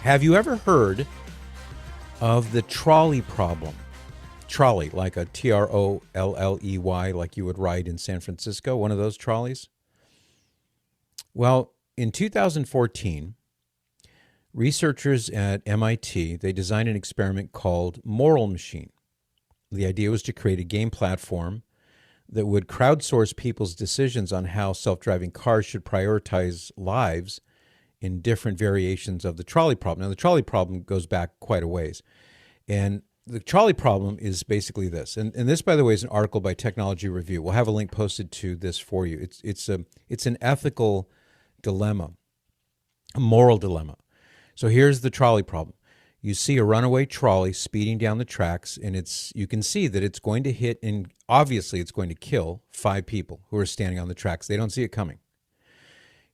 Have you ever heard of the trolley problem? Trolley, like a Trolley, like you would ride in San Francisco, one of those trolleys? Well, in 2014, researchers at MIT, they designed an experiment called Moral Machine. The idea was to create a game platform that would crowdsource people's decisions on how self-driving cars should prioritize lives in different variations of the trolley problem. Now, the trolley problem goes back quite a ways. And the trolley problem is basically this. And this, by the way, is an article by Technology Review. We'll have a link posted to this for you. It's an ethical dilemma, a moral dilemma. So here's the trolley problem. You see a runaway trolley speeding down the tracks, and you can see that it's going to hit, and obviously it's going to kill 5 people who are standing on the tracks. They don't see it coming.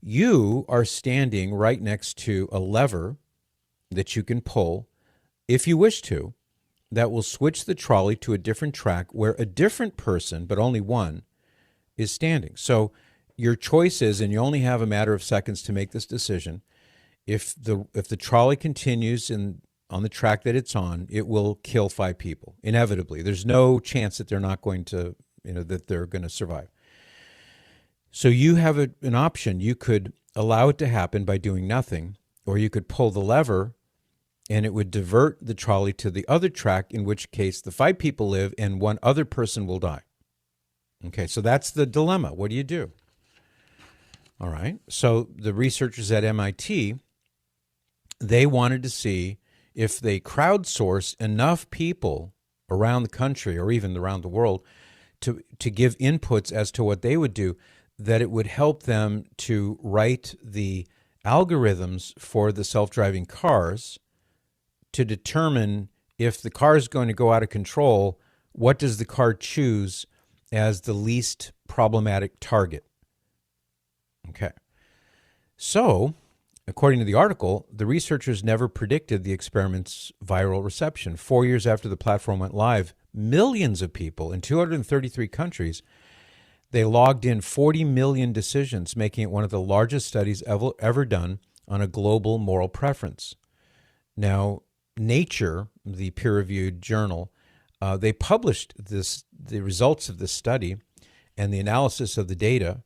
You are standing right next to a lever that you can pull, if you wish to, that will switch the trolley to a different track where a different person, but only one, is standing. So your choice is, and you only have a matter of seconds to make this decision, if the trolley continues on the track that it's on, it will kill 5 people, inevitably. There's no chance that they're not going to, that they're going to survive. So you have an option. You could allow it to happen by doing nothing, or you could pull the lever and it would divert the trolley to the other track, in which case the 5 people live and one other person will die. Okay, so that's the dilemma. What do you do? All right, so the researchers at MIT, they wanted to see if they crowdsource enough people around the country or even around the world to give inputs as to what they would do, that it would help them to write the algorithms for the self-driving cars to determine if the car is going to go out of control, what does the car choose as the least problematic target? Okay. So, according to the article, the researchers never predicted the experiment's viral reception. 4 years after the platform went live, millions of people in 233 countries, they logged in 40 million decisions, making it one of the largest studies ever done on a global moral preference. Now, Nature, the peer-reviewed journal, they published the results of this study and the analysis of the data,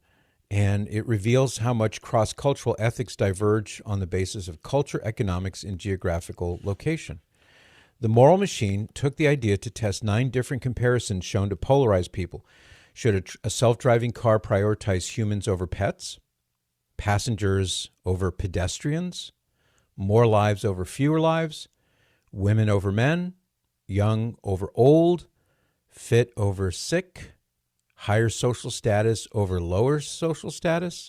and it reveals how much cross-cultural ethics diverge on the basis of culture, economics, and geographical location. The Moral Machine took the idea to test 9 different comparisons shown to polarize people. Should a self-driving car prioritize humans over pets, passengers over pedestrians, more lives over fewer lives, women over men, young over old, fit over sick, higher social status over lower social status,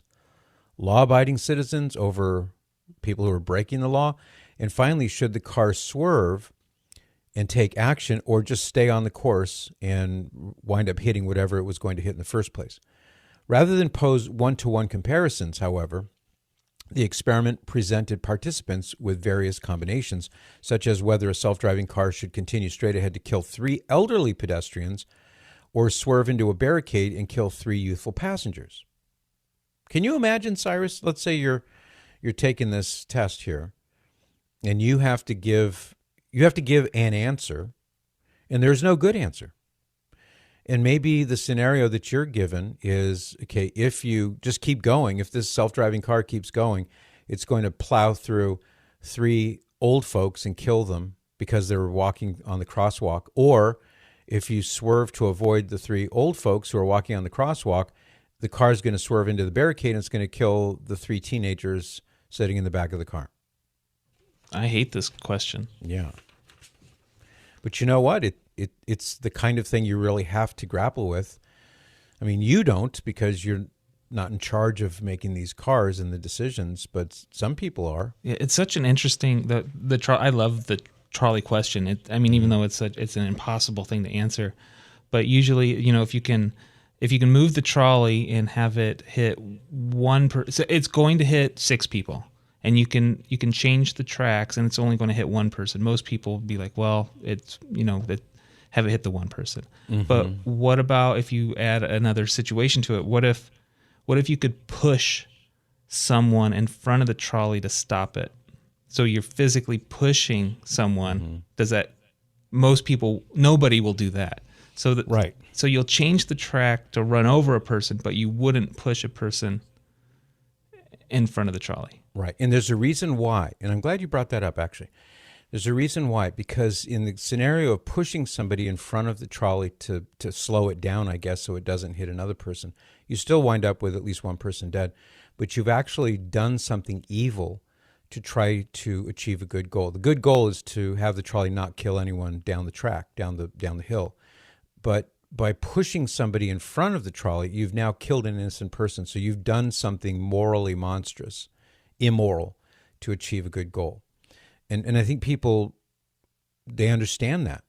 law-abiding citizens over people who are breaking the law, and finally, should the car swerve and take action or just stay on the course and wind up hitting whatever it was going to hit in the first place. Rather than pose one-to-one comparisons, however, the experiment presented participants with various combinations, such as whether a self-driving car should continue straight ahead to kill 3 elderly pedestrians or swerve into a barricade and kill 3 youthful passengers. Can you imagine, Cyrus? Let's say you're taking this test here, and you have to give an answer, and there's no good answer. And maybe the scenario that you're given is, okay, if you just keep going, if this self-driving car keeps going, it's going to plow through 3 old folks and kill them because they were walking on the crosswalk. Or if you swerve to avoid the 3 old folks who are walking on the crosswalk, the car is going to swerve into the barricade and it's going to kill the 3 teenagers sitting in the back of the car. I hate this question. Yeah. But you know what? It's the kind of thing you really have to grapple with. I mean, you don't, because you're not in charge of making these cars and the decisions, but some people are. Yeah, it's such an interesting I love the trolley question. Even though it's an impossible thing to answer, but usually, if you can move the trolley and have it hit so it's going to hit 6 people. And you can change the tracks, and it's only going to hit 1 person. Most people would be like, well, it's have it hit the 1 person. Mm-hmm. But what about if you add another situation to it? What if you could push someone in front of the trolley to stop it? So you're physically pushing someone. Does that, nobody will do that. So that, Right. So you'll change the track to run over a person, but you wouldn't push a person in front of the trolley. Right. And there's a reason why. And I'm glad you brought that up, actually. There's a reason why. Because in the scenario of pushing somebody in front of the trolley to slow it down, I guess, so it doesn't hit another person, you still wind up with at least one person dead. But you've actually done something evil to try to achieve a good goal. The good goal is to have the trolley not kill anyone down the track, down the hill. But by pushing somebody in front of the trolley, you've now killed an innocent person. So you've done something morally monstrous, immoral, to achieve a good goal. And I think people, they understand that.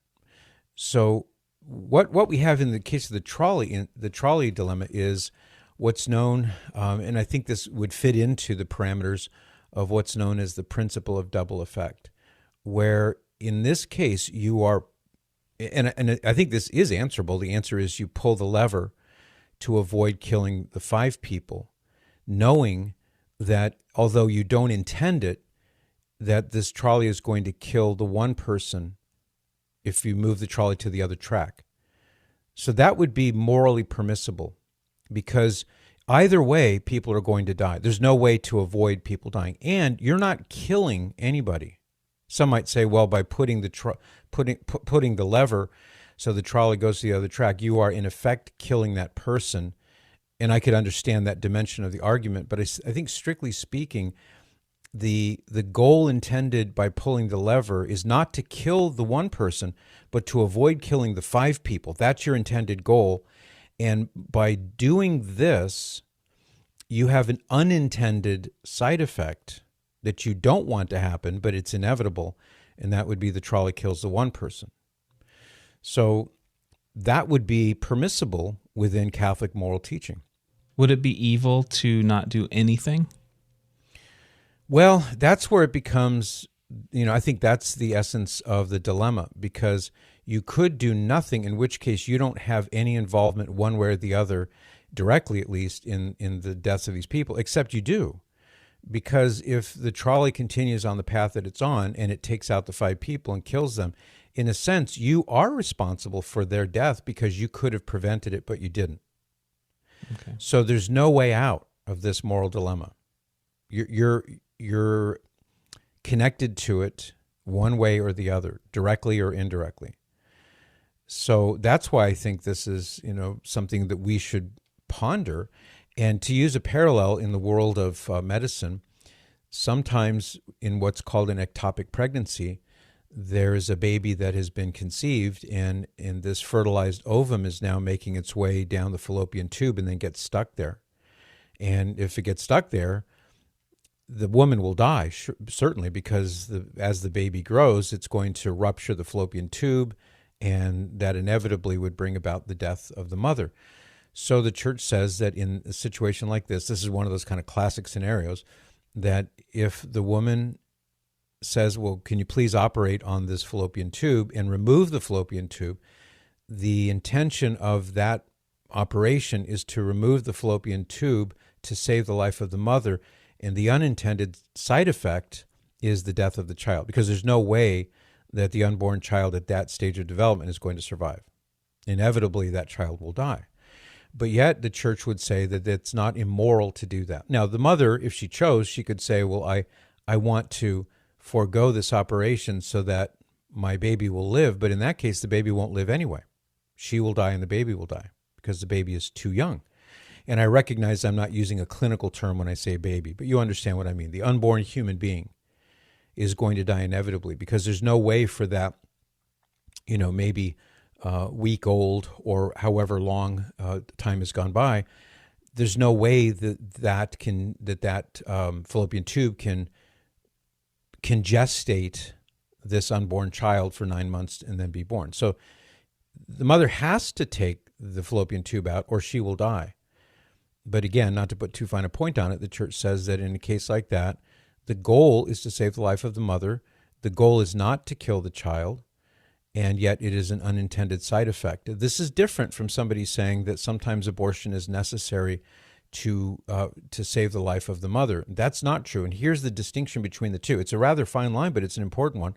So what we have in the case of the trolley dilemma is what's known, and I think this would fit into the parameters of what's known as the principle of double effect, where in this case you are, and I think this is answerable. The answer is you pull the lever to avoid killing the 5 people, knowing that although you don't intend it, that this trolley is going to kill the one person if you move the trolley to the other track. So that would be morally permissible, because either way, people are going to die. There's no way to avoid people dying. And you're not killing anybody. Some might say, well, by putting the lever so the trolley goes to the other track, you are in effect killing that person. And I could understand that dimension of the argument. But I think strictly speaking, the goal intended by pulling the lever is not to kill the one person, but to avoid killing the 5 people. That's your intended goal. And by doing this, you have an unintended side effect that you don't want to happen, but it's inevitable, and that would be the trolley kills the one person. So that would be permissible within Catholic moral teaching. Would it be evil to not do anything? Well, that's where it becomes, I think that's the essence of the dilemma, because you could do nothing, in which case you don't have any involvement one way or the other, directly at least, in the deaths of these people, except you do. Because if the trolley continues on the path that it's on and it takes out the 5 people and kills them, in a sense, you are responsible for their death because you could have prevented it, but you didn't. Okay. So there's no way out of this moral dilemma. You're connected to it one way or the other, directly or indirectly. So that's why I think this is, something that we should ponder. And to use a parallel in the world of medicine, sometimes in what's called an ectopic pregnancy, there is a baby that has been conceived, and this fertilized ovum is now making its way down the fallopian tube and then gets stuck there. And if it gets stuck there, the woman will die, certainly, because as the baby grows, it's going to rupture the fallopian tube, and that inevitably would bring about the death of the mother. So the church says that in a situation like this is one of those kind of classic scenarios, that if the woman says, well, can you please operate on this fallopian tube and remove the fallopian tube, the intention of that operation is to remove the fallopian tube to save the life of the mother, and the unintended side effect is the death of the child, because there's no way that the unborn child at that stage of development is going to survive. Inevitably, that child will die. But yet the church would say that it's not immoral to do that. Now, the mother, if she chose, she could say, well, I want to forego this operation so that my baby will live. But in that case, the baby won't live anyway. She will die and the baby will die because the baby is too young. And I recognize I'm not using a clinical term when I say baby, but you understand what I mean. The unborn human being is going to die inevitably, because there's no way for that, maybe week old or however long time has gone by, there's no way that fallopian tube can gestate this unborn child for 9 months and then be born. So the mother has to take the fallopian tube out or she will die. But again, not to put too fine a point on it, the church says that in a case like that, the goal is to save the life of the mother. The goal is not to kill the child, and yet it is an unintended side effect. This is different from somebody saying that sometimes abortion is necessary to save the life of the mother. That's not true. And here's the distinction between the two. It's a rather fine line, but it's an important one.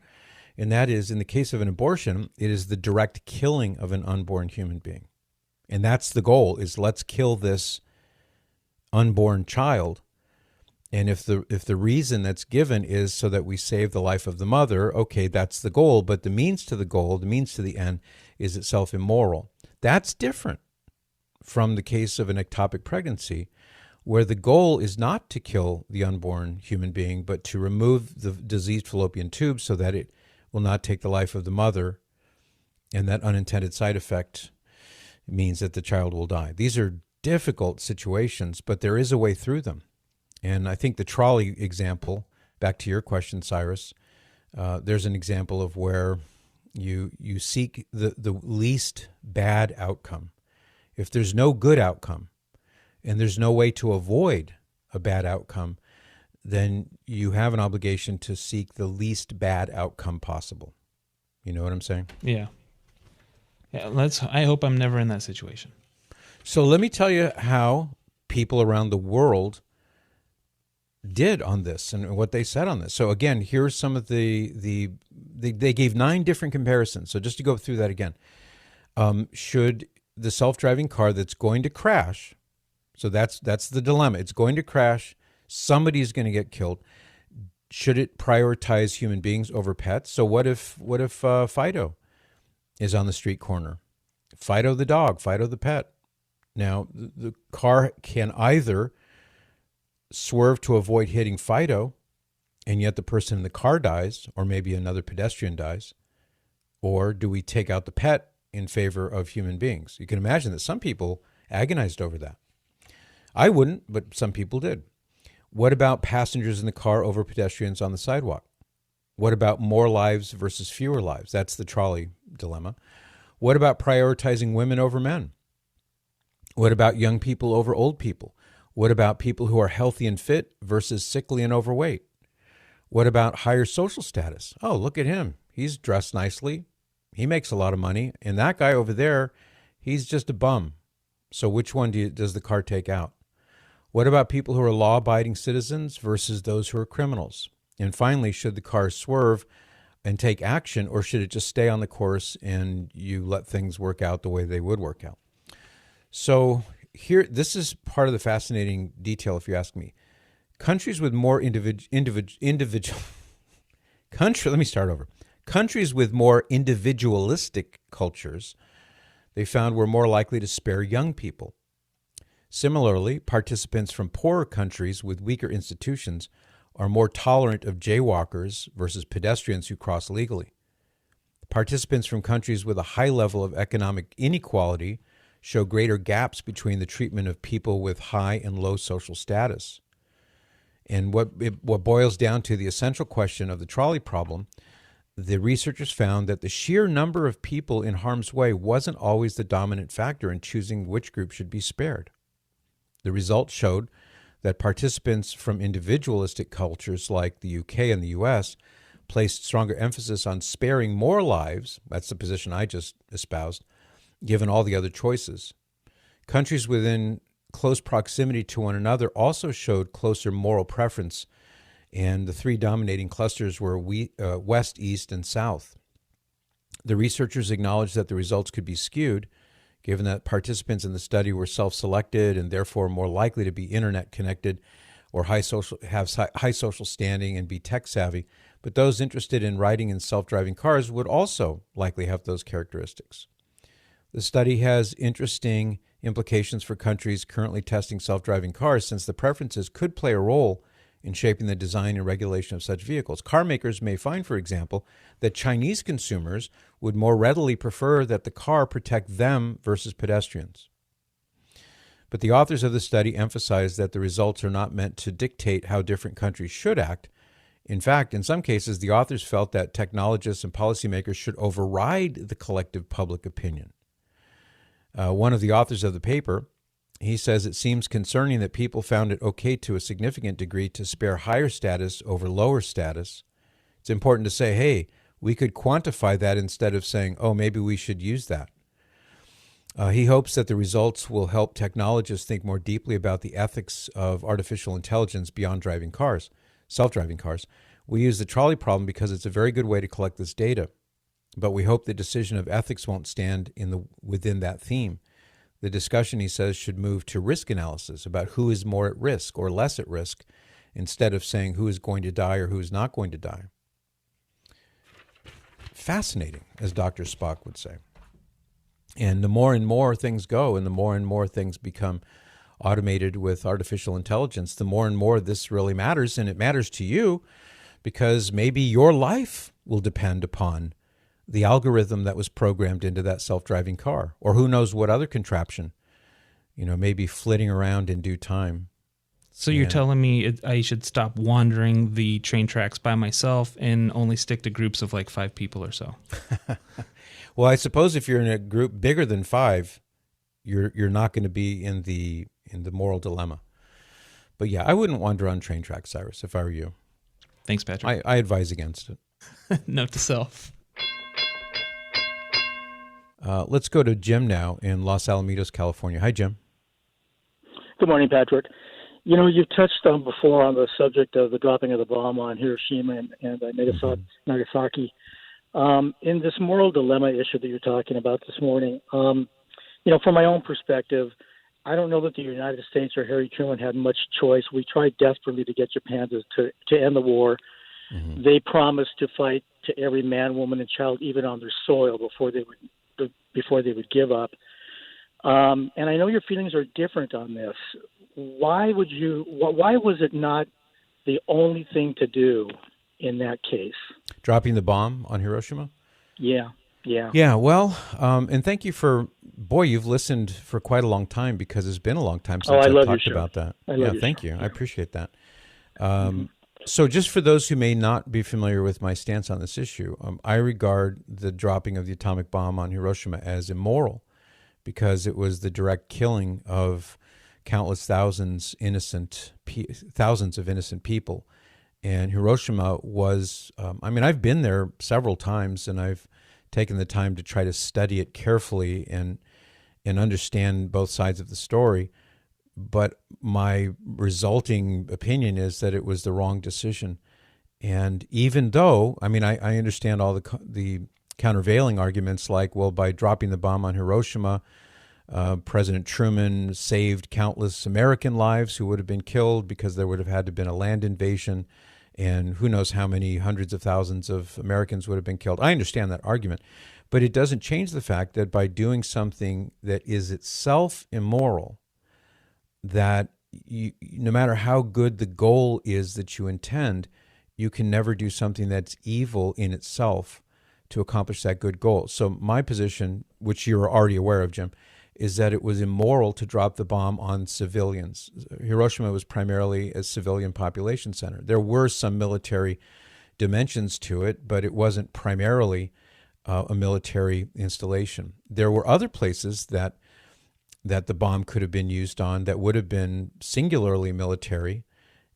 And that is, in the case of an abortion, it is the direct killing of an unborn human being. And that's the goal, is let's kill this unborn child. And if the reason that's given is so that we save the life of the mother, okay, that's the goal. But the means to the goal, the means to the end, is itself immoral. That's different from the case of an ectopic pregnancy, where the goal is not to kill the unborn human being, but to remove the diseased fallopian tube so that it will not take the life of the mother. And that unintended side effect means that the child will die. These are difficult situations, but there is a way through them. And I think the trolley example, back to your question, Cyrus, there's an example of where you seek the least bad outcome. If there's no good outcome and there's no way to avoid a bad outcome, then you have an obligation to seek the least bad outcome possible. You know what I'm saying? Yeah. I hope I'm never in that situation. So let me tell you how people around the world did on this and what they said on this. So again, here's some of they gave 9 different comparisons. So just to go through that again, should the self-driving car that's going to crash, so that's the dilemma. It's going to crash. Somebody's going to get killed. Should it prioritize human beings over pets? So what if Fido is on the street corner? Fido the dog, Fido the pet. Now, the car can either swerve to avoid hitting Fido, and yet the person in the car dies, or maybe another pedestrian dies, or do we take out the pet in favor of human beings? You can imagine that some people agonized over that. I wouldn't, but some people did. What about passengers in the car over pedestrians on the sidewalk? What about more lives versus fewer lives? That's the trolley dilemma. What about prioritizing women over men? What about young people over old people? What about people who are healthy and fit versus sickly and overweight? What about higher social status? Oh, look at him. He's dressed nicely. He makes a lot of money. And that guy over there, he's just a bum. So which one does the car take out? What about people who are law-abiding citizens versus those who are criminals? And finally, should the car swerve and take action, or should it just stay on the course and you let things work out the way they would work out? So here, this is part of the fascinating detail, if you ask me. Countries with more Countries with more individualistic cultures, they found, were more likely to spare young people. Similarly, participants from poorer countries with weaker institutions are more tolerant of jaywalkers versus pedestrians who cross legally. Participants from countries with a high level of economic inequality show greater gaps between the treatment of people with high and low social status. And what boils down to the essential question of the trolley problem, the researchers found that the sheer number of people in harm's way wasn't always the dominant factor in choosing which group should be spared. The results showed that participants from individualistic cultures like the UK and the US placed stronger emphasis on sparing more lives, that's the position I just espoused, given all the other choices. Countries within close proximity to one another also showed closer moral preference, and the 3 dominating clusters were West, East, and South. The researchers acknowledged that the results could be skewed, given that participants in the study were self-selected and therefore more likely to be internet-connected or have high social standing and be tech-savvy. But those interested in riding in self-driving cars would also likely have those characteristics. The study has interesting implications for countries currently testing self-driving cars, since the preferences could play a role in shaping the design and regulation of such vehicles. Car makers may find, for example, that Chinese consumers would more readily prefer that the car protect them versus pedestrians. But the authors of the study emphasize that the results are not meant to dictate how different countries should act. In fact, in some cases, the authors felt that technologists and policymakers should override the collective public opinion. One of the authors of the paper, he says it seems concerning that people found it okay to a significant degree to spare higher status over lower status. It's important to say, hey, we could quantify that instead of saying, oh, maybe we should use that. He hopes that the results will help technologists think more deeply about the ethics of artificial intelligence beyond driving cars, self-driving cars. We use the trolley problem because it's a very good way to collect this data, but we hope the decision of ethics won't stand within that theme. The discussion, he says, should move to risk analysis about who is more at risk or less at risk, instead of saying who is going to die or who is not going to die. Fascinating, as Dr. Spock would say. And the more and more things go and the more and more things become automated with artificial intelligence, the more and more this really matters. And it matters to you because maybe your life will depend upon the algorithm that was programmed into that self-driving car, or who knows what other contraption, may be flitting around in due time. So you're telling me I should stop wandering the train tracks by myself and only stick to groups of like 5 people or so? Well, I suppose if you're in a group bigger than 5, you're not going to be in the moral dilemma. But yeah, I wouldn't wander on train tracks, Cyrus, if I were you. Thanks, Patrick. I advise against it. Note to self. Let's go to Jim now in Los Alamitos, California. Hi, Jim. Good morning, Patrick. You've touched on before on the subject of the dropping of the bomb on Hiroshima and Nagasaki. In this moral dilemma issue that you're talking about this morning, from my own perspective, I don't know that the United States or Harry Truman had much choice. We tried desperately to get Japan to end the war. Mm-hmm. They promised to fight to every man, woman, and child, even on their soil, before they would give up. And I know your feelings are different on this. Why was it not the only thing to do in that case? Dropping the bomb on Hiroshima? Yeah. Well, and thank you you've listened for quite a long time, because it's been a long time since I've talked about that. Thank you. I appreciate that. So just for those who may not be familiar with my stance on this issue, I regard the dropping of the atomic bomb on Hiroshima as immoral, because it was the direct killing of countless thousands of innocent people. And Hiroshima was, I've been there several times, and I've taken the time to try to study it carefully and understand both sides of the story. But my resulting opinion is that it was the wrong decision. And even though, I understand all the countervailing arguments, like, well, by dropping the bomb on Hiroshima, President Truman saved countless American lives who would have been killed because there would have had to have been a land invasion, and who knows how many hundreds of thousands of Americans would have been killed. I understand that argument, but it doesn't change the fact that by doing something that is itself immoral, that no matter how good the goal is that you intend, you can never do something that's evil in itself to accomplish that good goal. So my position, which you're already aware of, Jim, is that it was immoral to drop the bomb on civilians. Hiroshima was primarily a civilian population center. There were some military dimensions to it, but it wasn't primarily a military installation. There were other places that the bomb could have been used on that would have been singularly military.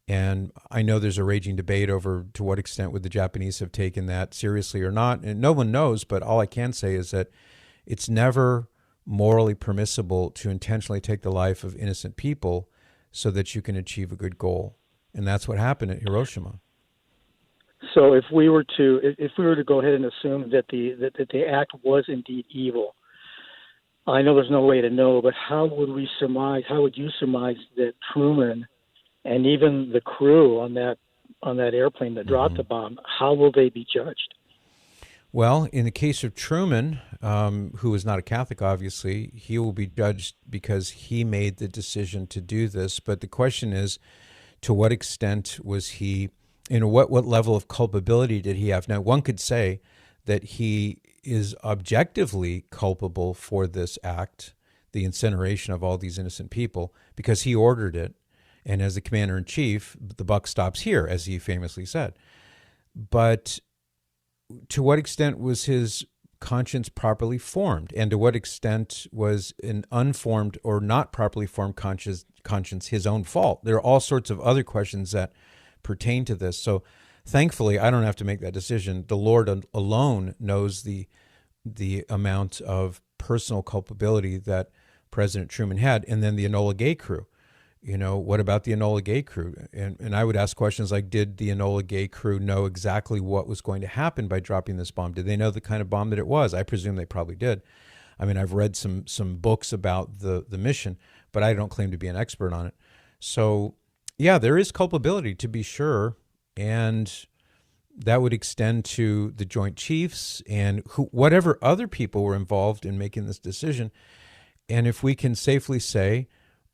And I know there's a raging debate over to what extent would the Japanese have taken that seriously or not. And no one knows, but all I can say is that it's never morally permissible to intentionally take the life of innocent people so that you can achieve a good goal. And that's what happened at Hiroshima. So if we were to go ahead and assume that the act was indeed evil, I know there's no way to know, but how would you surmise that Truman and even the crew on that airplane that dropped the bomb, how will they be judged? Well, in the case of Truman, who is not a Catholic, obviously, he will be judged because he made the decision to do this. But the question is, to what extent was he, what level of culpability did he have? Now, one could say that he is objectively culpable for this act, the incineration of all these innocent people, because he ordered it. And as the commander-in-chief, the buck stops here, as he famously said. But to what extent was his conscience properly formed? And to what extent was an unformed or not properly formed conscience his own fault? There are all sorts of other questions that pertain to this. So thankfully, I don't have to make that decision. The Lord alone knows the amount of personal culpability that President Truman had. And then the Enola Gay crew. What about the Enola Gay crew? And I would ask questions like, did the Enola Gay crew know exactly what was going to happen by dropping this bomb? Did they know the kind of bomb that it was? I presume they probably did. I mean, I've read some books about the mission, but I don't claim to be an expert on it. So, yeah, there is culpability, to be sure, and that would extend to the Joint Chiefs and whatever other people were involved in making this decision. And if we can safely say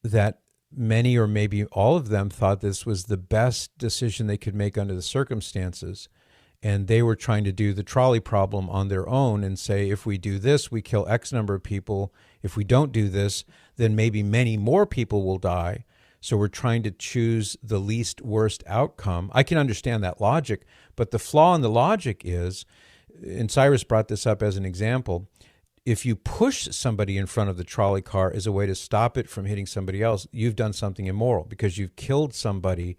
that many or maybe all of them thought this was the best decision they could make under the circumstances, and they were trying to do the trolley problem on their own and say, if we do this, we kill X number of people. If we don't do this, then maybe many more people will die. So we're trying to choose the least worst outcome. I can understand that logic, but the flaw in the logic is, and Cyrus brought this up as an example, if you push somebody in front of the trolley car as a way to stop it from hitting somebody else, you've done something immoral because you've killed somebody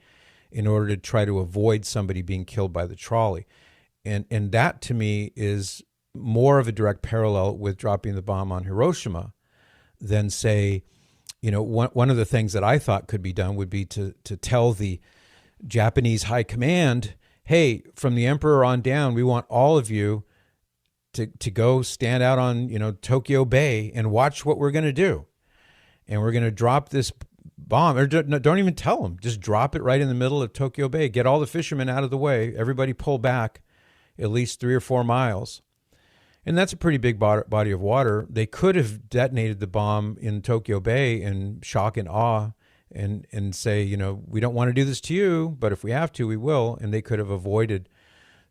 in order to try to avoid somebody being killed by the trolley. And that, to me, is more of a direct parallel with dropping the bomb on Hiroshima than, say, one of the things that I thought could be done would be to tell the Japanese high command, hey, from the emperor on down, we want all of you to go stand out on, Tokyo Bay and watch what we're going to do. And we're going to drop this bomb, or don't even tell them. Just drop it right in the middle of Tokyo Bay. Get all the fishermen out of the way. Everybody pull back at least 3 or 4 miles. And that's a pretty big body of water. They could have detonated the bomb in Tokyo Bay in shock and awe and say, we don't want to do this to you, but if we have to, we will. And they could have avoided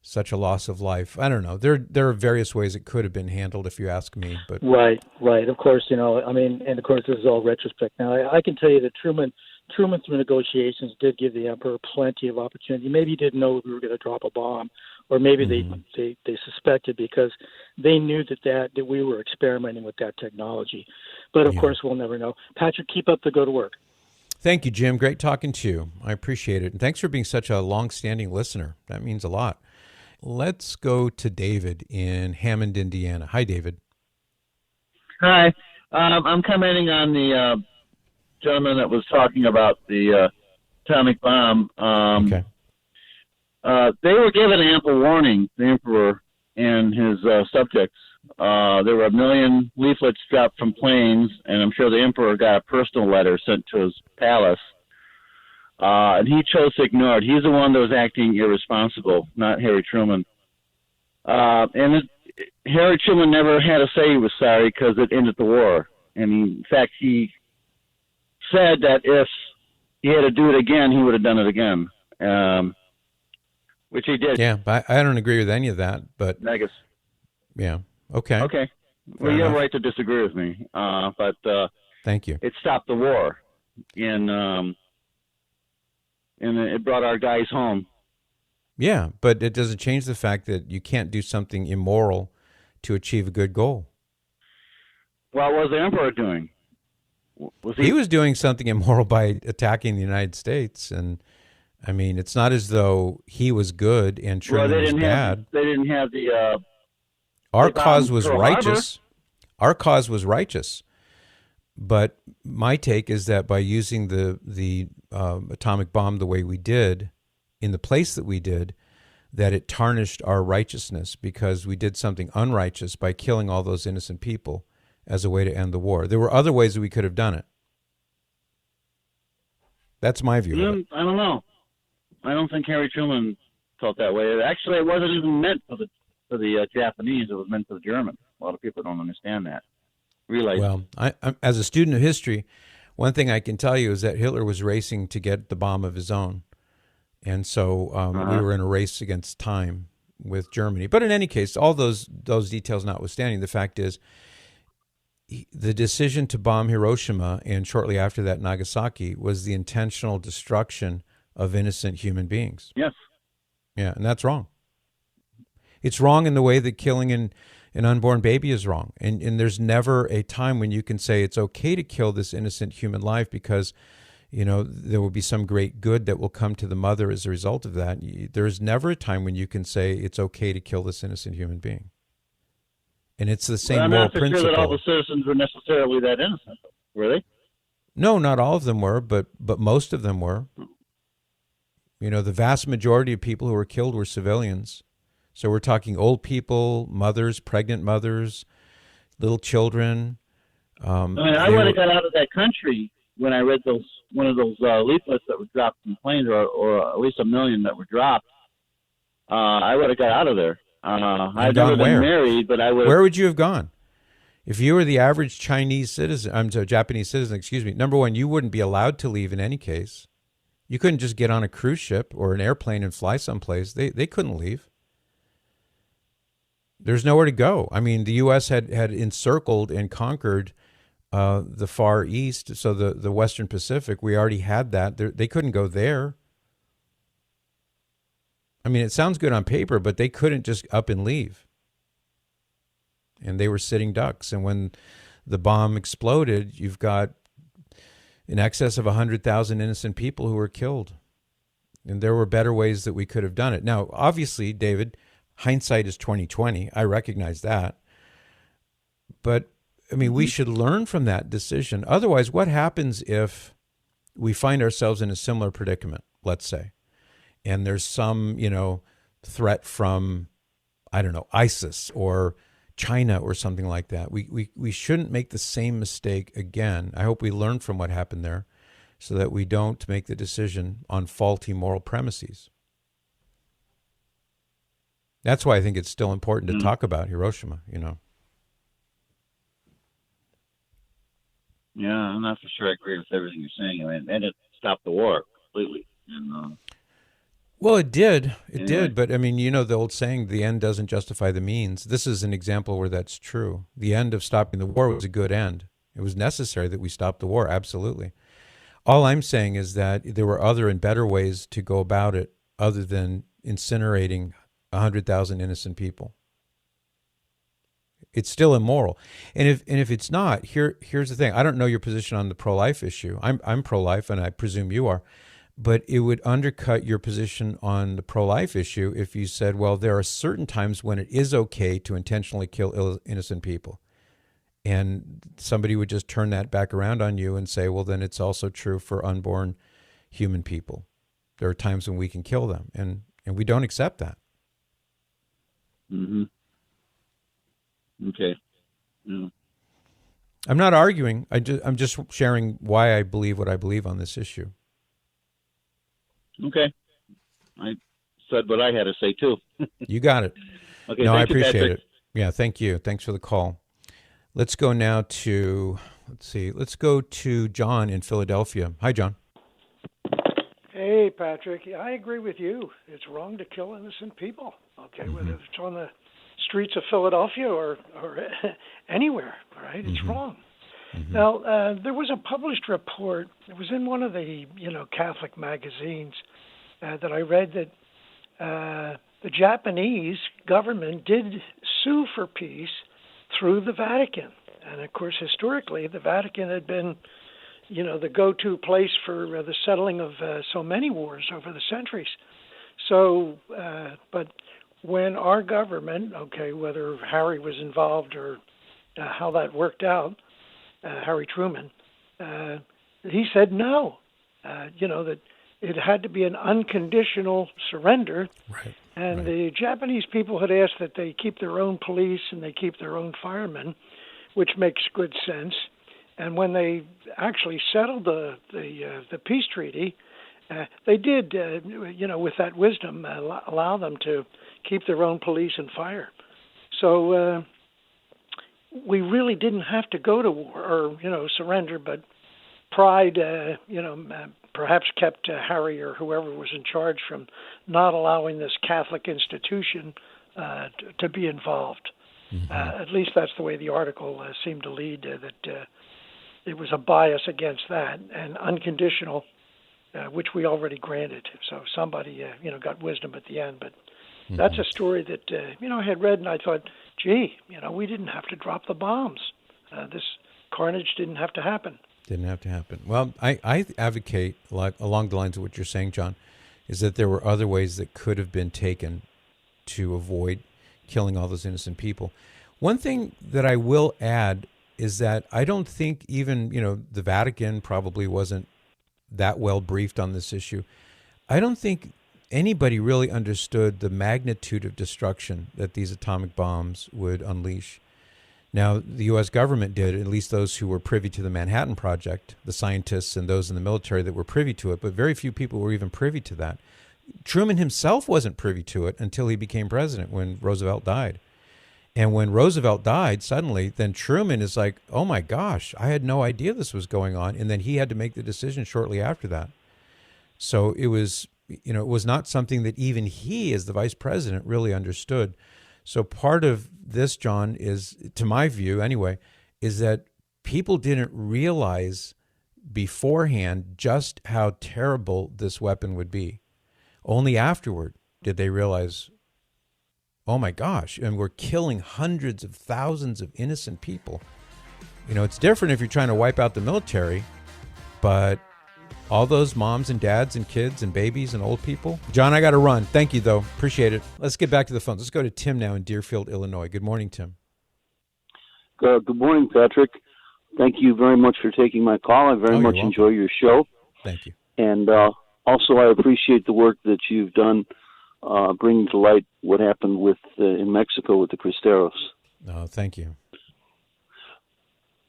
such a loss of life. I don't know. There are various ways it could have been handled, if you ask me. But right. Of course, and of course, this is all retrospect. Now, I can tell you that Truman through negotiations did give the emperor plenty of opportunity. Maybe he didn't know we were going to drop a bomb, or maybe they suspected because they knew that we were experimenting with that technology. But of course, we'll never know. Patrick, keep up the good work. Thank you, Jim. Great talking to you. I appreciate it. And thanks for being such a long-standing listener. That means a lot. Let's go to David in Hammond, Indiana. Hi, David. Hi. I'm commenting on the gentleman that was talking about the atomic bomb. Okay. They were given ample warning, the emperor and his subjects. There were 1 million leaflets dropped from planes, and I'm sure the emperor got a personal letter sent to his palace. And he chose to ignore it. He's the one that was acting irresponsible, not Harry Truman. Harry Truman never had to say he was sorry because it ended the war. And in fact, he said that if he had to do it again, he would have done it again, which he did. Yeah, I don't agree with any of that, but I guess. Yeah. Okay. Okay. Well, you have a right to disagree with me, but thank you. It stopped the war, and it brought our guys home. Yeah, but it doesn't change the fact that you can't do something immoral to achieve a good goal. What was the emperor doing? He was doing something immoral by attacking the United States, and I mean, it's not as though he was good and Truman was bad. They didn't have the. Our cause was righteous. Our cause was righteous. But my take is that by using the atomic bomb the way we did, in the place that we did, that it tarnished our righteousness because we did something unrighteous by killing all those innocent people as a way to end the war. There were other ways that we could have done it. That's my view of it. I don't know. I don't think Harry Truman felt that way. Actually, it wasn't even meant for the Japanese. It was meant for the Germans. A lot of people don't understand that. Well, I'm, as a student of history, one thing I can tell you is that Hitler was racing to get the bomb of his own. And so we were in a race against time with Germany. But in any case, all those details notwithstanding, the fact is the decision to bomb Hiroshima and shortly after that Nagasaki was the intentional destruction of innocent human beings. Yes. Yeah, and that's wrong. It's wrong in the way that killing an unborn baby is wrong. And there's never a time when you can say it's okay to kill this innocent human life because, you know, there will be some great good that will come to the mother as a result of that. There is never a time when you can say it's okay to kill this innocent human being. And it's the Well, same I'm moral not so principle. sure that all the citizens were necessarily that innocent, were they? No, not all of them were, but most of them were. You know, the vast majority of people who were killed were civilians. So we're talking old people, mothers, pregnant mothers, little children. I mean, I would have got out of that country when I read one of those leaflets that were dropped from planes, or at least 1 million that were dropped. I would have got out of there. I've never been married, but I would. Where would you have gone? If you were the average Japanese citizen, excuse me, number one, you wouldn't be allowed to leave in any case. You couldn't just get on a cruise ship or an airplane and fly someplace. They couldn't leave. There's nowhere to go. I mean, the U.S. had encircled and conquered the Far East, so the Western Pacific. We already had that. They couldn't go there. I mean, it sounds good on paper, but they couldn't just up and leave. And they were sitting ducks. And when the bomb exploded, you've got in excess of 100,000 innocent people who were killed. And there were better ways that we could have done it. Now, obviously, David, hindsight is 20/20. I recognize that. But, I mean, we should learn from that decision. Otherwise, what happens if we find ourselves in a similar predicament, let's say, and there's some, threat from, I don't know, ISIS or China or something like that. We shouldn't make the same mistake again. I hope we learn from what happened there so that we don't make the decision on faulty moral premises. That's why I think it's still important to talk about Hiroshima, Yeah, I'm not for sure I agree with everything you're saying. I mean, and it stopped the war completely. And, well, it did. It did. But, I mean, the old saying, the end doesn't justify the means. This is an example where that's true. The end of stopping the war was a good end. It was necessary that we stop the war, absolutely. All I'm saying is that there were other and better ways to go about it other than incinerating 100,000 innocent people. It's still immoral. And if it's not, here's the thing. I don't know your position on the pro-life issue. I'm pro-life, and I presume you are. But it would undercut your position on the pro-life issue if you said, well, there are certain times when it is okay to intentionally kill innocent people. And somebody would just turn that back around on you and say, well, then it's also true for unborn human people. There are times when we can kill them, and we don't accept that. Mm-hmm. Okay. Yeah. I'm not arguing. I'm just sharing why I believe what I believe on this issue. Okay. I said what I had to say, too. You got it. Okay. No, I appreciate Patrick. it. Yeah, thank you. Thanks for the call. Let's go now to, let's go to John in Philadelphia. Hi, John. Hey, Patrick. I agree with you. It's wrong to kill innocent people, okay, whether it's on the streets of Philadelphia or anywhere, all right? It's wrong. Now, there was a published report. It was in one of the, Catholic magazines that I read that the Japanese government did sue for peace through the Vatican. And, of course, historically, the Vatican had been, the go-to place for the settling of so many wars over the centuries. So, but when our government, okay, whether Harry was involved or how that worked out, Harry Truman, he said no, that it had to be an unconditional surrender. Right. And the Japanese people had asked that they keep their own police and they keep their own firemen, which makes good sense. And when they actually settled the peace treaty, they did, with that wisdom, allow them to keep their own police and fire. So we really didn't have to go to war or, surrender, but pride, perhaps kept Harry or whoever was in charge from not allowing this Catholic institution to be involved. At least that's the way the article seemed to lead, that it was a bias against that and unconditional, which we already granted. So somebody, got wisdom at the end. But that's a story that, I had read and I thought, gee, we didn't have to drop the bombs. This carnage didn't have to happen. Didn't have to happen. Well, I advocate, along the lines of what you're saying, John, is that there were other ways that could have been taken to avoid killing all those innocent people. One thing that I will add is that I don't think even, the Vatican probably wasn't that well briefed on this issue. I don't think anybody really understood the magnitude of destruction that these atomic bombs would unleash. Now, the U.S. government did, at least those who were privy to the Manhattan Project, the scientists and those in the military that were privy to it, but very few people were even privy to that. Truman himself wasn't privy to it until he became president, when Roosevelt died. And when Roosevelt died, suddenly, then Truman is like, oh my gosh, I had no idea this was going on. And then he had to make the decision shortly after that. So it was, it was not something that even he, as the vice president, really understood. So part of this, John, is, to my view anyway, is that people didn't realize beforehand just how terrible this weapon would be. Only afterward did they realize, oh my gosh, and we're killing hundreds of thousands of innocent people. It's different if you're trying to wipe out the military, but all those moms and dads and kids and babies and old people. John, I got to run. Thank you, though. Appreciate it. Let's get back to the phones. Let's go to Tim now in Deerfield, Illinois. Good morning, Tim. Good morning, Patrick. Thank you very much for taking my call. I very much enjoy your show. Thank you. And also, I appreciate the work that you've done bringing to light what happened in Mexico with the Cristeros. Oh, thank you.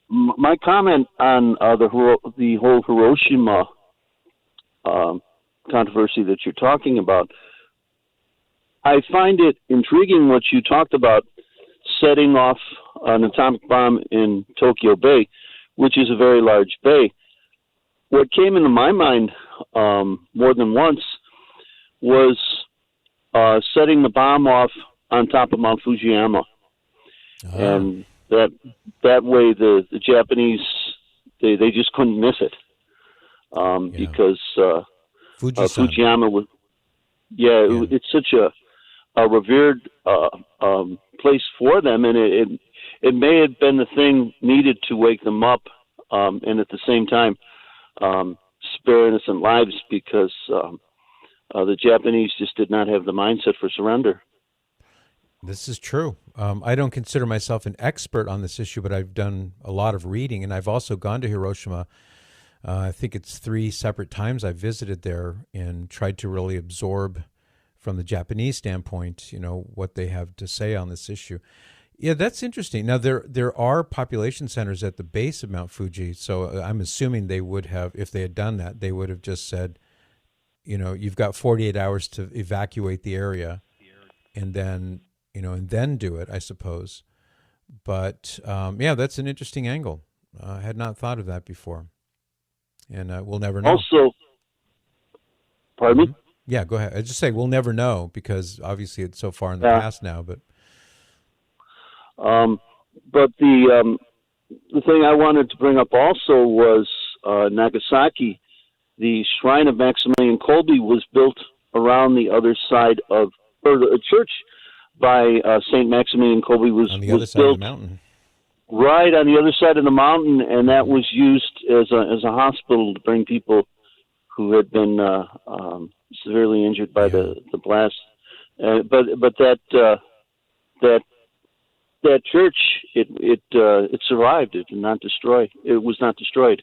My comment on the whole Hiroshima controversy that you're talking about, I find it intriguing what you talked about, setting off an atomic bomb in Tokyo Bay, which is a very large bay. What came into my mind more than once was setting the bomb off on top of Mount Fujiyama. And that way the Japanese, they just couldn't miss it. Because Fujiyama was, it's such a revered place for them, and it may have been the thing needed to wake them up, and at the same time spare innocent lives, because the Japanese just did not have the mindset for surrender. This is true. I don't consider myself an expert on this issue, but I've done a lot of reading, and I've also gone to Hiroshima. I think it's 3 separate times I've visited there and tried to really absorb from the Japanese standpoint, what they have to say on this issue. Yeah, that's interesting. Now, there are population centers at the base of Mount Fuji, so I'm assuming they would have, if they had done that, they would have just said, you've got 48 hours to evacuate the area, and then do it, I suppose. But that's an interesting angle. I had not thought of that before, and we'll never know. Also, pardon me? Yeah, go ahead. I just say we'll never know, because obviously it's so far in the past now. But the thing I wanted to bring up also was Nagasaki. The shrine of Maximilian Kolbe was built around the other side of, or the church by Saint Maximilian Kolbe was on the other side built of the mountain. Right on the other side of the mountain, and that was used as a hospital to bring people who had been severely injured by the blast. But that church, it survived. It did not destroy. It was not destroyed.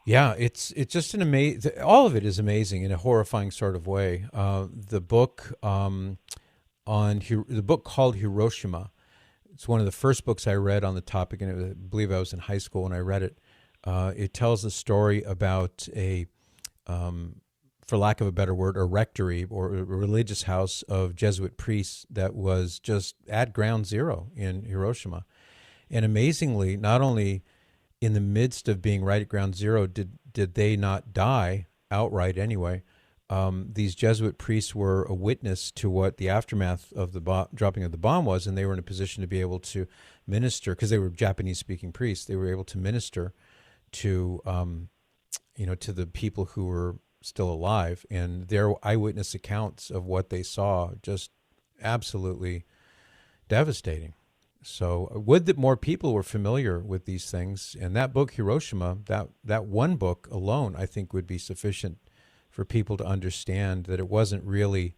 Yeah, it's just an amazing. All of it is amazing in a horrifying sort of way. The book the book called Hiroshima. It's one of the first books I read on the topic, and I believe I was in high school when I read it. It tells the story about a, for lack of a better word, a rectory or a religious house of Jesuit priests that was just at ground zero in Hiroshima. And amazingly, not only in the midst of being right at ground zero did they not die outright anyway. These Jesuit priests were a witness to what the aftermath of the dropping of the bomb was, and they were in a position to be able to minister, because they were Japanese-speaking priests. They were able to minister to, to the people who were still alive, and their eyewitness accounts of what they saw just absolutely devastating. So would that more people were familiar with these things, and that book, Hiroshima, that one book alone, I think would be sufficient for people to understand that it wasn't really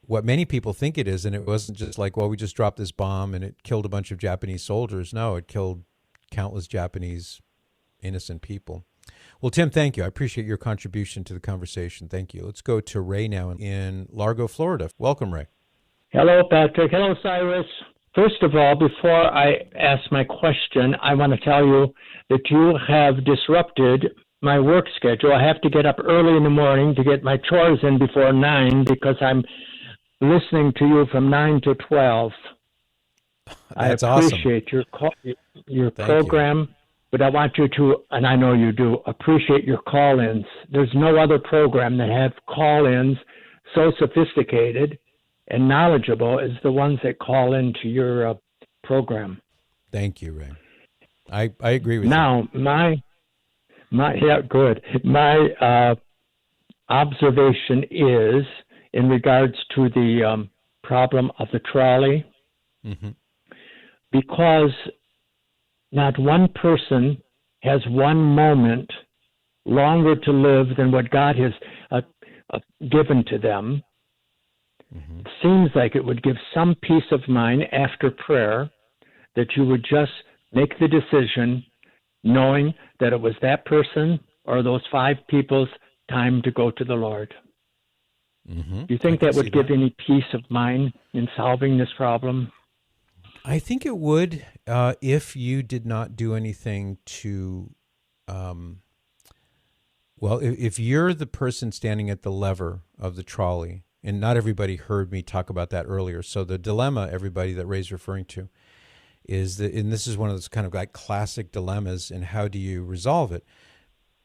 what many people think it is, and it wasn't just like, well, we just dropped this bomb and it killed a bunch of Japanese soldiers. No, it killed countless Japanese innocent people. Well, Tim, thank you. I appreciate your contribution to the conversation. Thank you. Let's go to Ray now in Largo, Florida. Welcome, Ray. Hello, Patrick. Hello, Cyrus. First of all, before I ask my question, I want to tell you that you have disrupted my work schedule. I have to get up early in the morning to get my chores in before 9 because I'm listening to you from 9 to 12. That's I appreciate your program, but I want you to, and I know you do, appreciate your call-ins. There's no other program that have call-ins so sophisticated and knowledgeable as the ones that call into your program. Thank you, Ray. I agree with you. Now, good. My observation is in regards to the problem of the trolley, because not one person has one moment longer to live than what God has given to them. It seems like it would give some peace of mind after prayer that you would just make the decision knowing that it was that person or those 5 people's time to go to the Lord. Do you think that would give any peace of mind in solving this problem? I think it would if you did not do anything to, if you're the person standing at the lever of the trolley, and not everybody heard me talk about that earlier. So the dilemma, everybody, that Ray's referring to is that, and this is one of those kind of like classic dilemmas, and how do you resolve it?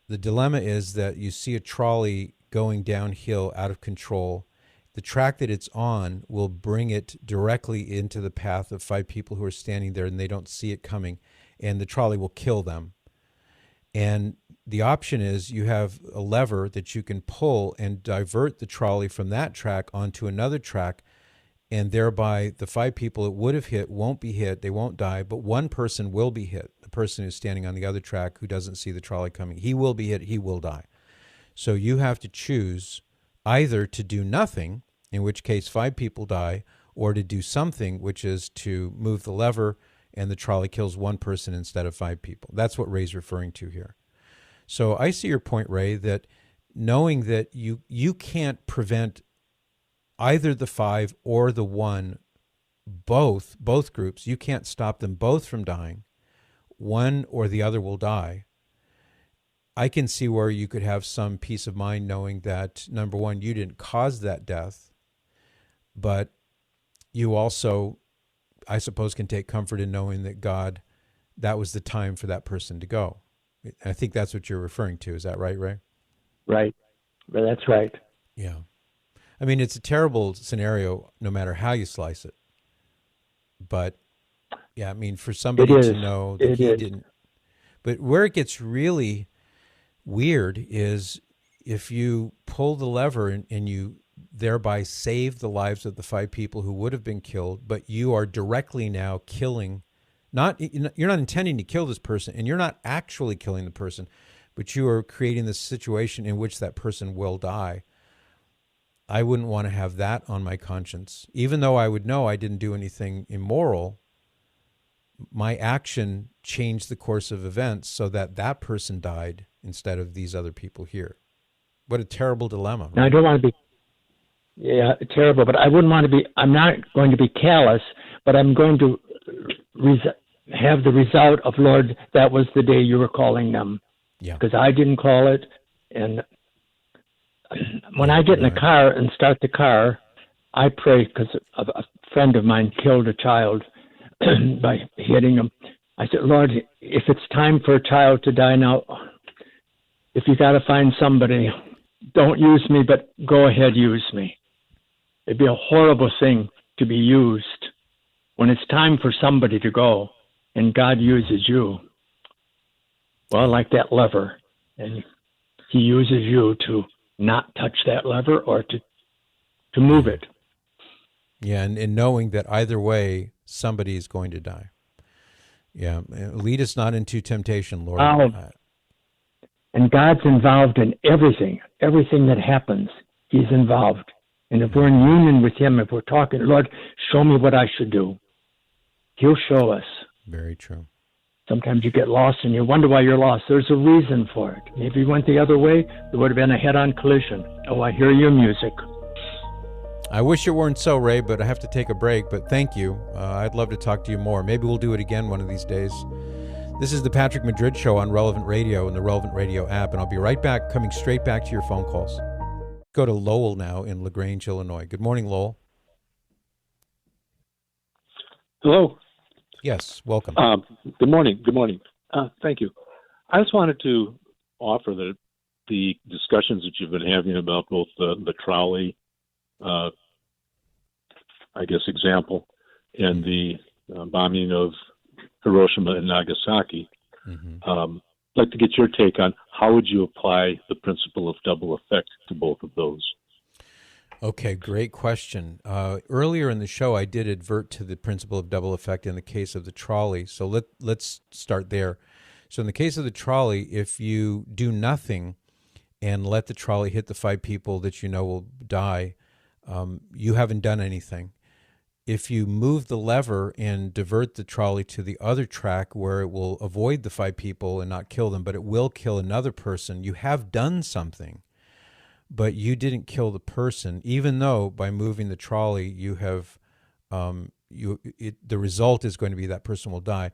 The dilemma is that you see a trolley going downhill out of control. The track that it's on will bring it directly into the path of 5 people who are standing there, and they don't see it coming, and the trolley will kill them. And the option is you have a lever that you can pull and divert the trolley from that track onto another track, and thereby the 5 people it would have hit won't be hit, they won't die, but one person will be hit, the person who's standing on the other track who doesn't see the trolley coming. He will be hit, he will die. So you have to choose either to do nothing, in which case 5 people die, or to do something, which is to move the lever and the trolley kills one person instead of 5 people. That's what Ray's referring to here. So I see your point, Ray, that knowing that you can't prevent either the 5 or the 1, both groups, you can't stop them both from dying. One or the other will die. I can see where you could have some peace of mind knowing that, number one, you didn't cause that death, but you also, I suppose, can take comfort in knowing that God, that was the time for that person to go. I think that's what you're referring to. Is that right, Ray? Right. Well, that's right. Yeah. I mean, it's a terrible scenario no matter how you slice it. But, yeah, I mean, for somebody to know that he didn't. But where it gets really weird is if you pull the lever and you thereby save the lives of the 5 people who would have been killed, but you are directly now killing, you're not intending to kill this person, and you're not actually killing the person, but you are creating this situation in which that person will die. I wouldn't want to have that on my conscience. Even though I would know I didn't do anything immoral, my action changed the course of events so that that person died instead of these other people here. What a terrible dilemma. Right? Now, I don't want to be terrible, but I wouldn't want to be, I'm not going to be callous, but I'm going to have the result of, Lord, that was the day you were calling them. Yeah. Because I didn't call it. And when I get in the car and start the car, I pray, because a friend of mine killed a child by hitting him. I said, Lord, if it's time for a child to die now, if you got to find somebody, don't use me, but go ahead, use me. It'd be a horrible thing to be used when it's time for somebody to go and God uses you. Well, like that lever, and he uses you to not touch that lever or to move it. Yeah, and knowing that either way, somebody is going to die. Yeah, lead us not into temptation, Lord. And God's involved in everything that happens. He's involved. And if we're in union with him, if we're talking, Lord, show me what I should do, he'll show us. Very true. Sometimes you get lost and you wonder why you're lost. There's a reason for it. Maybe you went the other way, there would have been a head-on collision. Oh, I hear your music. I wish it weren't so, Ray, but I have to take a break. But thank you. I'd love to talk to you more. Maybe we'll do it again one of these days. This is the Patrick Madrid Show on Relevant Radio and the Relevant Radio app, and I'll be right back, coming straight back to your phone calls. Go to Lowell now in LaGrange, Illinois. Good morning, Lowell. Hello. Yes, welcome. Good morning. Good morning. Thank you. I just wanted to offer that the discussions that you've been having about both the trolley, example, and the bombing of Hiroshima and Nagasaki. I'd like to get your take on how would you apply the principle of double effect to both of those? Okay, great question. Earlier in the show, I did advert to the principle of double effect in the case of the trolley. So let's start there. So in the case of the trolley, if you do nothing and let the trolley hit the 5 people that you know will die, you haven't done anything. If you move the lever and divert the trolley to the other track where it will avoid the 5 people and not kill them, but it will kill another person, you have done something. But you didn't kill the person, even though by moving the trolley, you have the result is going to be that person will die.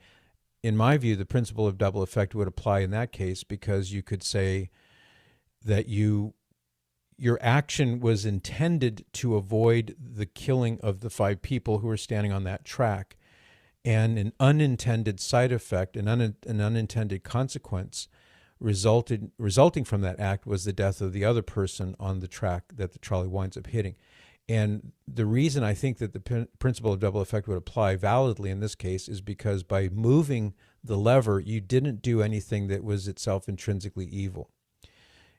In my view, the principle of double effect would apply in that case, because you could say that your action was intended to avoid the killing of the 5 people who were standing on that track, and an unintended side effect, an unintended consequence resulting from that act was the death of the other person on the track that the trolley winds up hitting. And the reason I think that the principle of double effect would apply validly in this case is because by moving the lever, you didn't do anything that was itself intrinsically evil.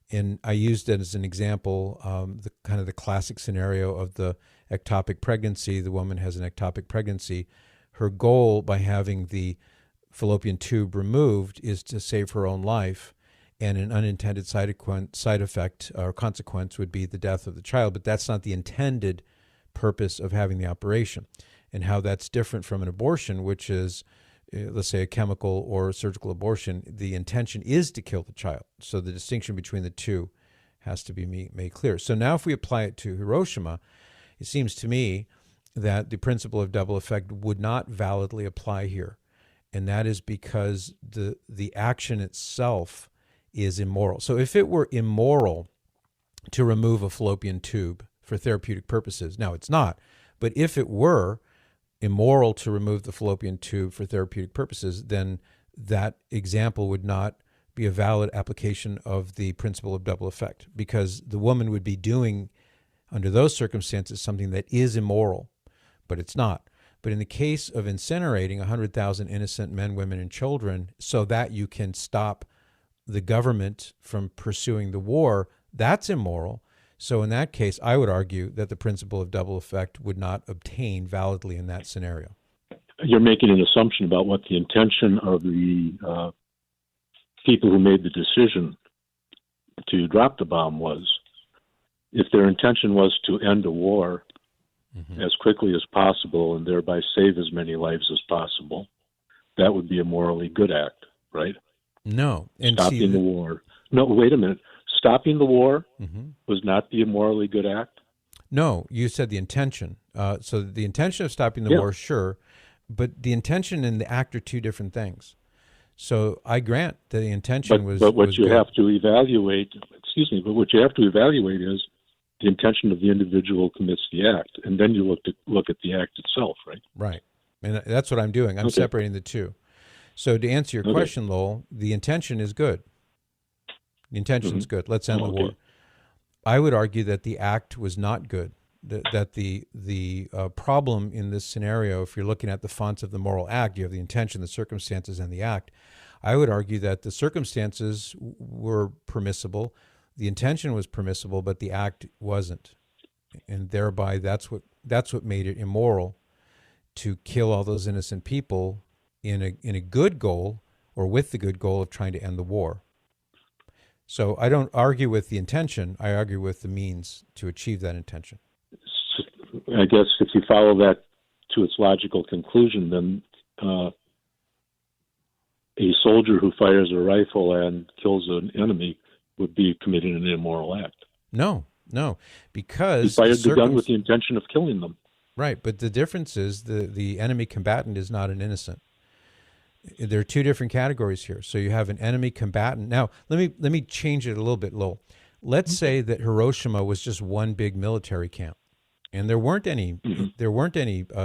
And I used it as an example, the classic scenario of the ectopic pregnancy. The woman has an ectopic pregnancy. Her goal by having the fallopian tube removed is to save her own life, and an unintended side effect or consequence would be the death of the child. But that's not the intended purpose of having the operation. And how that's different from an abortion, which is, let's say, a chemical or surgical abortion, the intention is to kill the child. So the distinction between the two has to be made clear. So now if we apply it to Hiroshima, it seems to me that the principle of double effect would not validly apply here. And that is because the action itself is immoral. So if it were immoral to remove a fallopian tube for therapeutic purposes, now it's not, but if it were immoral to remove the fallopian tube for therapeutic purposes, then that example would not be a valid application of the principle of double effect, because the woman would be doing, under those circumstances, something that is immoral, but it's not. But in the case of incinerating 100,000 innocent men, women, and children so that you can stop the government from pursuing the war, that's immoral. So in that case, I would argue that the principle of double effect would not obtain validly in that scenario. You're making an assumption about what the intention of the people who made the decision to drop the bomb was. If their intention was to end a war as quickly as possible and thereby save as many lives as possible, that would be a morally good act, right? No. And stopping the war. No, wait a minute. Stopping the war was not the morally good act? No, you said the intention. So the intention of stopping the war, sure, but the intention and the act are two different things. So I grant that the intention was But what was you good. have to evaluate, but what you have to evaluate is the intention of the individual commits the act, and then you look at the act itself, right? Right. And that's what I'm doing. I'm separating the two. So to answer your question, Lowell, the intention is good. The intention is good. Let's end the war. I would argue that the act was not good. That the problem in this scenario, if you're looking at the fonts of the moral act, you have the intention, the circumstances, and the act. I would argue that the circumstances were permissible, the intention was permissible, but the act wasn't, and thereby that's what made it immoral to kill all those innocent people in a good goal, or with the good goal of trying to end the war. So I don't argue with the intention, I argue with the means to achieve that intention. I guess if you follow that to its logical conclusion, then a soldier who fires a rifle and kills an enemy would be committing an immoral act. No, because he fired the gun with the intention of killing them. Right, but the difference is the enemy combatant is not an innocent. There are two different categories here. So you have an enemy combatant. Now, let me change it a little bit, Lowell. Let's say that Hiroshima was just one big military camp, and there weren't any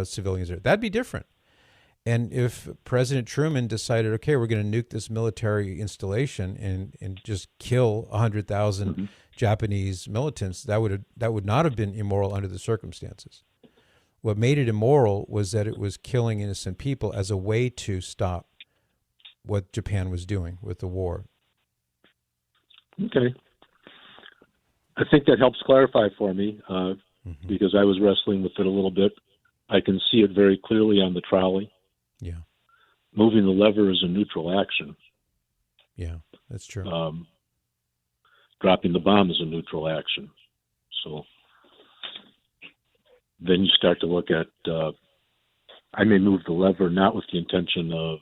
civilians there. That'd be different. And if President Truman decided, okay, we're going to nuke this military installation and just kill 100,000 Japanese militants, that would not have been immoral under the circumstances. What made it immoral was that it was killing innocent people as a way to stop what Japan was doing with the war. Okay. I think that helps clarify for me because I was wrestling with it a little bit. I can see it very clearly on the trolley. Yeah. Moving the lever is a neutral action. Yeah, that's true. Dropping the bomb is a neutral action. So then you start to look at, I may move the lever not with the intention of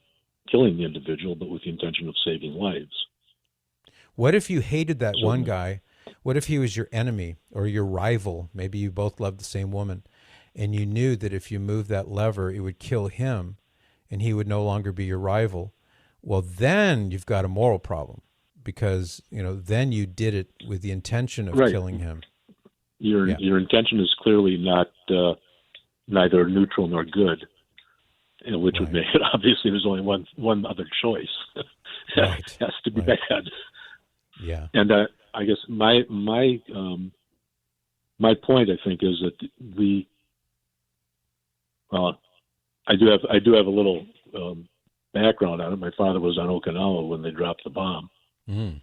killing the individual, but with the intention of saving lives. What if you hated that one guy? What if he was your enemy or your rival? Maybe you both loved the same woman, and you knew that if you moved that lever, it would kill him, and he would no longer be your rival. Well, then you've got a moral problem because, then you did it with the intention of killing him. Your intention is clearly not neither neutral nor good, which would make it obviously there's only one other choice. It has to be bad. Yeah. And I guess my point, I think, is that I do have a little background on it. My father was on Okinawa when they dropped the bomb, and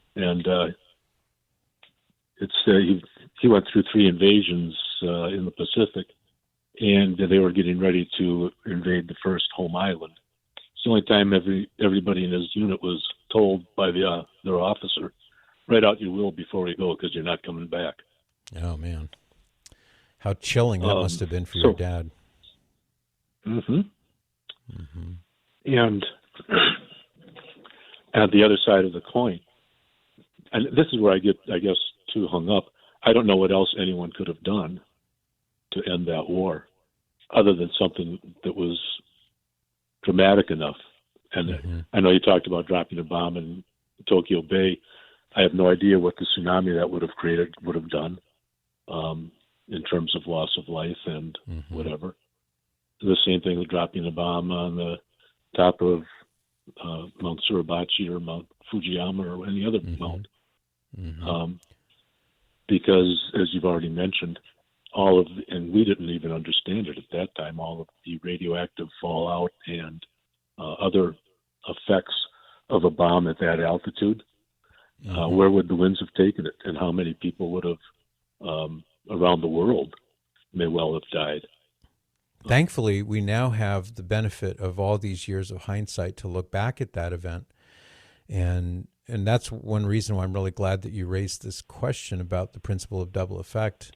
he went through 3 invasions in the Pacific, and they were getting ready to invade the first home island. It's the only time everybody in his unit was told by their officer, "Write out your will before we go because you're not coming back." Oh man, how chilling that must have been for your dad. And at the other side of the coin, and this is where I get, I guess, too hung up. I don't know what else anyone could have done to end that war, other than something that was dramatic enough. And I know you talked about dropping a bomb in Tokyo Bay. I have no idea what the tsunami that would have done in terms of loss of life and whatever. The same thing with dropping a bomb on the top of Mount Suribachi or Mount Fujiyama or any other mountain. Because, as you've already mentioned, and we didn't even understand it at that time, all of the radioactive fallout and other effects of a bomb at that altitude, where would the winds have taken it, and how many people would have, around the world, may well have died. Thankfully, we now have the benefit of all these years of hindsight to look back at that event. And that's one reason why I'm really glad that you raised this question about the principle of double effect,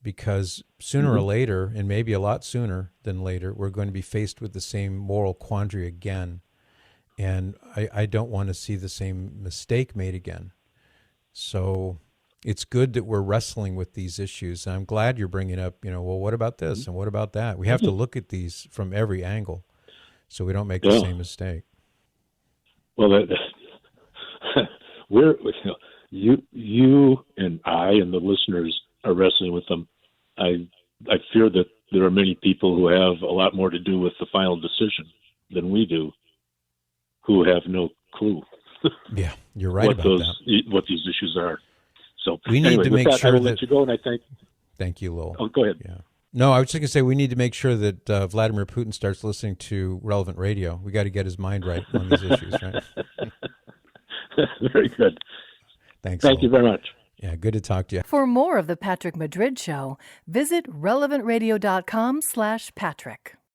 because sooner or later, and maybe a lot sooner than later, we're going to be faced with the same moral quandary again. And I don't want to see the same mistake made again. So it's good that we're wrestling with these issues. And I'm glad you're bringing up, well, what about this and what about that? We have to look at these from every angle so we don't make the same mistake. Well, you and I and the listeners are wrestling with them. I fear that there are many people who have a lot more to do with the final decision than we do, who have no clue. Yeah, you're right about that. What these issues are. So we need to make sure I will let you go, and I thank you, Lowell. Oh, go ahead. Yeah. No, I was just going to say we need to make sure that Vladimir Putin starts listening to relevant radio. We got to get his mind right on these issues, right? Very good. Thanks. Thank you very much. Yeah, good to talk to you. For more of the Patrick Madrid Show, visit relevantradio.com/Patrick.